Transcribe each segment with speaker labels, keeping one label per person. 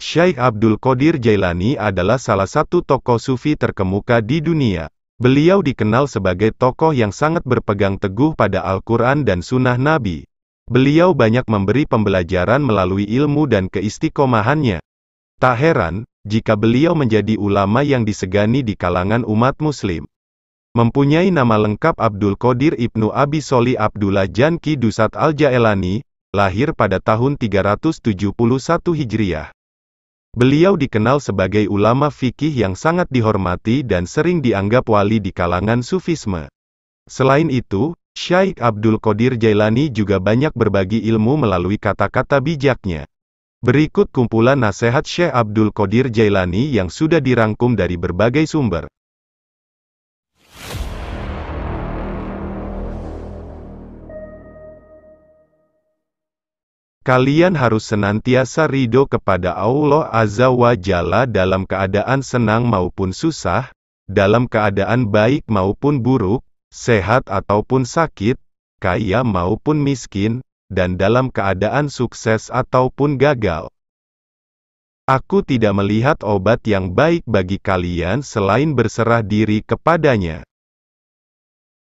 Speaker 1: Syekh Abdul Qadir Jailani adalah salah satu tokoh sufi terkemuka di dunia. Beliau dikenal sebagai tokoh yang sangat berpegang teguh pada Al-Quran dan Sunnah Nabi. Beliau banyak memberi pembelajaran melalui ilmu dan keistiqomahannya. Tak heran, jika beliau menjadi ulama yang disegani di kalangan umat muslim. Mempunyai nama lengkap Abdul Qadir Ibnu Abi Sholih Abdullah Janki Dusat Al-Jailani, lahir pada tahun 371 Hijriah. Beliau dikenal sebagai ulama fikih yang sangat dihormati dan sering dianggap wali di kalangan sufisme. Selain itu, Syekh Abdul Qadir Jailani juga banyak berbagi ilmu melalui kata-kata bijaknya. Berikut kumpulan nasihat Syekh Abdul Qadir Jailani yang sudah dirangkum dari berbagai sumber. Kalian harus senantiasa ridho kepada Allah Azza wa Jalla dalam keadaan senang maupun susah, dalam keadaan baik maupun buruk, sehat ataupun sakit, kaya maupun miskin, dan dalam keadaan sukses ataupun gagal. Aku tidak melihat obat yang baik bagi kalian selain berserah diri kepadanya.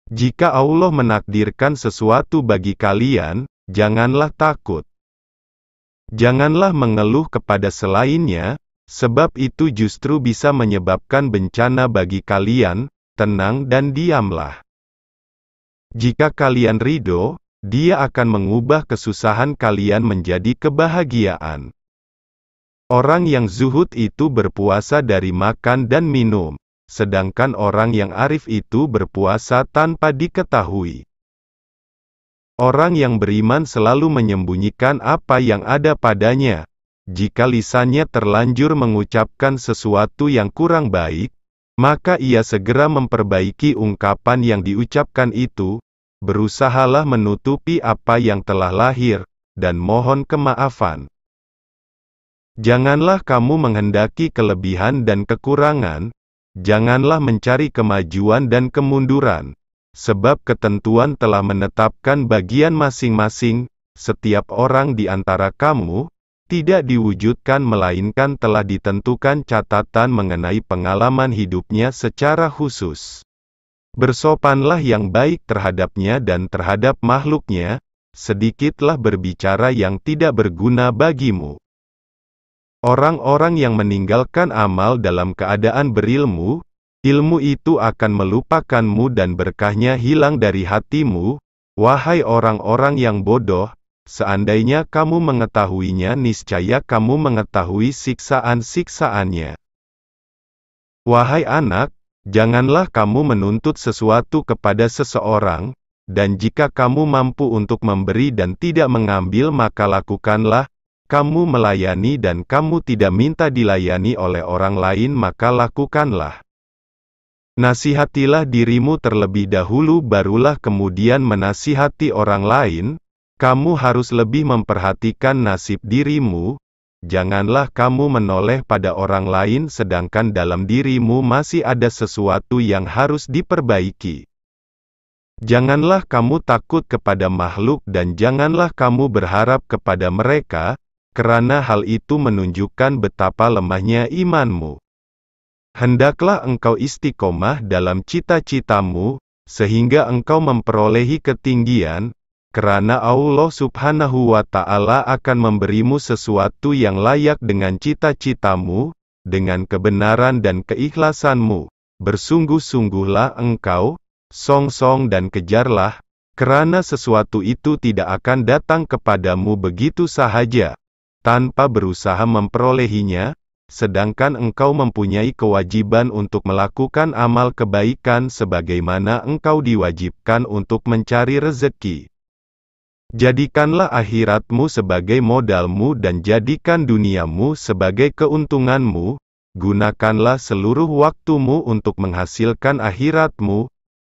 Speaker 1: Jika Allah menakdirkan sesuatu bagi kalian, janganlah takut. Janganlah mengeluh kepada selainnya, sebab itu justru bisa menyebabkan bencana bagi kalian. Tenang dan diamlah. Jika kalian ridho, Dia akan mengubah kesusahan kalian menjadi kebahagiaan. Orang yang zuhud itu berpuasa dari makan dan minum, sedangkan orang yang arif itu berpuasa tanpa diketahui. Orang yang beriman selalu menyembunyikan apa yang ada padanya. Jika lisannya terlanjur mengucapkan sesuatu yang kurang baik, maka ia segera memperbaiki ungkapan yang diucapkan itu. Berusahalah menutupi apa yang telah lahir, dan mohon kemaafan. Janganlah kamu menghendaki kelebihan dan kekurangan. Janganlah mencari kemajuan dan kemunduran. Sebab ketentuan telah menetapkan bagian masing-masing, setiap orang di antara kamu, tidak diwujudkan melainkan telah ditentukan catatan mengenai pengalaman hidupnya secara khusus. Bersopanlah yang baik terhadapnya dan terhadap makhluknya, sedikitlah berbicara yang tidak berguna bagimu. Orang-orang yang meninggalkan amal dalam keadaan berilmu, ilmu itu akan melupakanmu dan berkahnya hilang dari hatimu. Wahai orang-orang yang bodoh, seandainya kamu mengetahuinya niscaya kamu mengetahui siksaan-siksaannya. Wahai anak, janganlah kamu menuntut sesuatu kepada seseorang, dan jika kamu mampu untuk memberi dan tidak mengambil maka lakukanlah. Kamu melayani dan kamu tidak minta dilayani oleh orang lain maka lakukanlah. Nasihatilah dirimu terlebih dahulu barulah kemudian menasihati orang lain. Kamu harus lebih memperhatikan nasib dirimu. Janganlah kamu menoleh pada orang lain sedangkan dalam dirimu masih ada sesuatu yang harus diperbaiki. Janganlah kamu takut kepada makhluk dan janganlah kamu berharap kepada mereka, karena hal itu menunjukkan betapa lemahnya imanmu. Hendaklah engkau istiqomah dalam cita-citamu, sehingga engkau memperolehi ketinggian, karena Allah Subhanahu wa Ta'ala akan memberimu sesuatu yang layak dengan cita-citamu, dengan kebenaran dan keikhlasanmu. Bersungguh-sungguhlah engkau, song-song dan kejarlah, karena sesuatu itu tidak akan datang kepadamu begitu sahaja, tanpa berusaha memperolehinya. Sedangkan engkau mempunyai kewajiban untuk melakukan amal kebaikan sebagaimana engkau diwajibkan untuk mencari rezeki. Jadikanlah akhiratmu sebagai modalmu dan jadikan duniamu sebagai keuntunganmu. Gunakanlah seluruh waktumu untuk menghasilkan akhiratmu.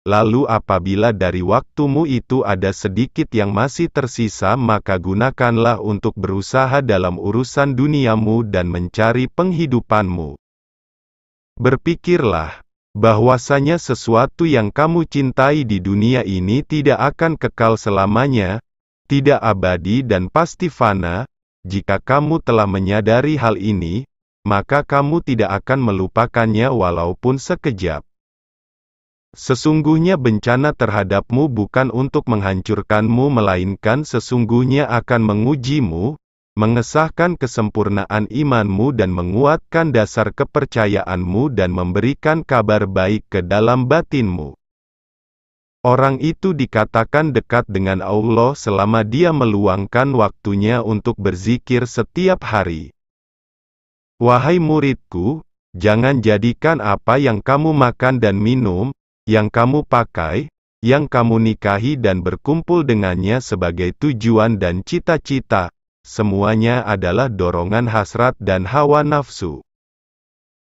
Speaker 1: Lalu apabila dari waktumu itu ada sedikit yang masih tersisa maka gunakanlah untuk berusaha dalam urusan duniamu dan mencari penghidupanmu. Berpikirlah, bahwasanya sesuatu yang kamu cintai di dunia ini tidak akan kekal selamanya, tidak abadi dan pasti fana. jika kamu telah menyadari hal ini, maka kamu tidak akan melupakannya walaupun sekejap. Sesungguhnya bencana terhadapmu bukan untuk menghancurkanmu melainkan sesungguhnya akan mengujimu, mengesahkan kesempurnaan imanmu dan menguatkan dasar kepercayaanmu dan memberikan kabar baik ke dalam batinmu. Orang itu dikatakan dekat dengan Allah selama dia meluangkan waktunya untuk berzikir setiap hari. Wahai muridku, jangan jadikan apa yang kamu makan dan minum, yang kamu pakai, yang kamu nikahi dan berkumpul dengannya sebagai tujuan dan cita-cita, semuanya adalah dorongan hasrat dan hawa nafsu.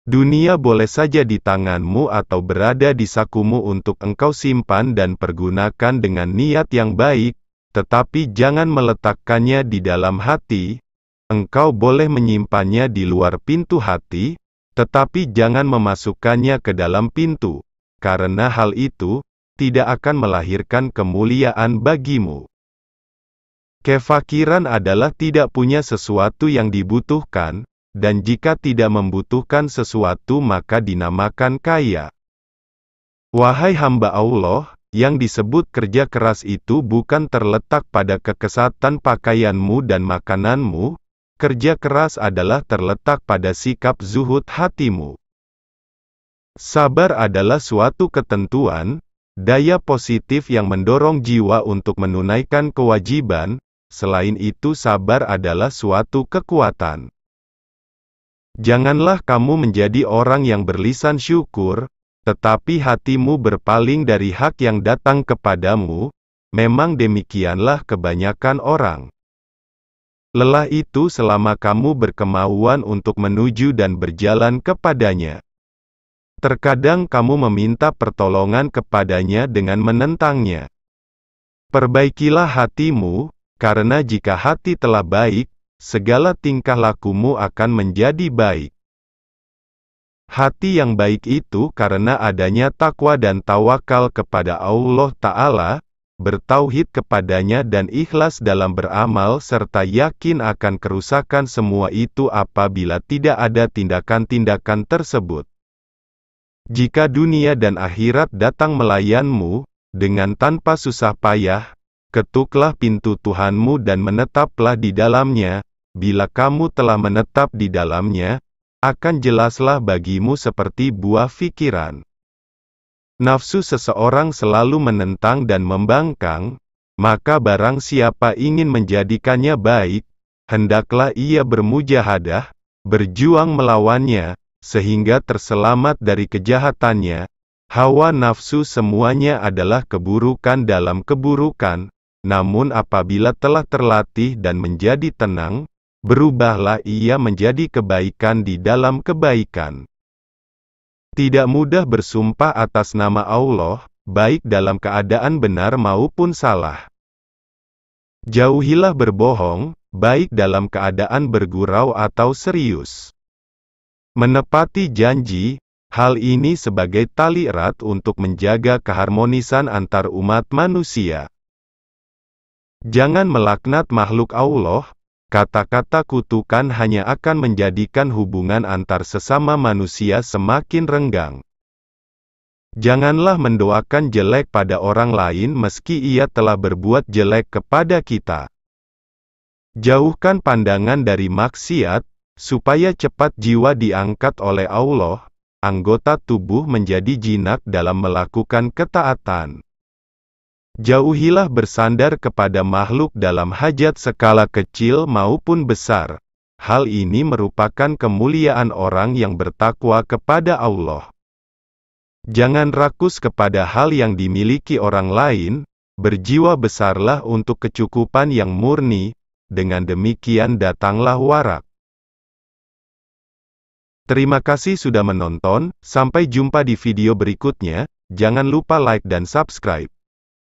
Speaker 1: Dunia boleh saja di tanganmu atau berada di sakumu untuk engkau simpan dan pergunakan dengan niat yang baik, tetapi jangan meletakkannya di dalam hati. Engkau boleh menyimpannya di luar pintu hati, tetapi jangan memasukkannya ke dalam pintu, karena hal itu tidak akan melahirkan kemuliaan bagimu. Kefakiran adalah tidak punya sesuatu yang dibutuhkan, dan jika tidak membutuhkan sesuatu maka dinamakan kaya. Wahai hamba Allah, yang disebut kerja keras itu bukan terletak pada kekesatan pakaianmu dan makananmu, kerja keras adalah terletak pada sikap zuhud hatimu. Sabar adalah suatu ketentuan, daya positif yang mendorong jiwa untuk menunaikan kewajiban. Selain itu, sabar adalah suatu kekuatan. Janganlah kamu menjadi orang yang berlisan syukur, tetapi hatimu berpaling dari hak yang datang kepadamu. Memang demikianlah kebanyakan orang. Lelah itu selama kamu berkemauan untuk menuju dan berjalan kepadanya. Terkadang kamu meminta pertolongan kepadanya dengan menentangnya. Perbaikilah hatimu, karena jika hati telah baik, segala tingkah lakumu akan menjadi baik. Hati yang baik itu karena adanya takwa dan tawakal kepada Allah Ta'ala, bertauhid kepadanya dan ikhlas dalam beramal serta yakin akan kerusakan semua itu apabila tidak ada tindakan-tindakan tersebut. Jika dunia dan akhirat datang melayanmu, dengan tanpa susah payah, ketuklah pintu Tuhanmu dan menetaplah di dalamnya. Bila kamu telah menetap di dalamnya, akan jelaslah bagimu seperti buah fikiran. Nafsu seseorang selalu menentang dan membangkang, maka barang siapa ingin menjadikannya baik, hendaklah ia bermujahadah, berjuang melawannya, sehingga terselamat dari kejahatannya. Hawa nafsu semuanya adalah keburukan dalam keburukan, namun apabila telah terlatih dan menjadi tenang, berubahlah ia menjadi kebaikan di dalam kebaikan. Tidak mudah bersumpah atas nama Allah, baik dalam keadaan benar maupun salah. Jauhilah berbohong, baik dalam keadaan bergurau atau serius. Menepati janji, hal ini sebagai tali erat untuk menjaga keharmonisan antar umat manusia. Jangan melaknat makhluk Allah, kata-kata kutukan hanya akan menjadikan hubungan antar sesama manusia semakin renggang. Janganlah mendoakan jelek pada orang lain meski ia telah berbuat jelek kepada kita. Jauhkan pandangan dari maksiat, supaya cepat jiwa diangkat oleh Allah, anggota tubuh menjadi jinak dalam melakukan ketaatan. Jauhilah bersandar kepada makhluk dalam hajat skala kecil maupun besar. Hal ini merupakan kemuliaan orang yang bertakwa kepada Allah. Jangan rakus kepada hal yang dimiliki orang lain, berjiwa besarlah untuk kecukupan yang murni, dengan demikian datanglah warak. Terima kasih sudah menonton, sampai jumpa di video berikutnya, jangan lupa like dan subscribe.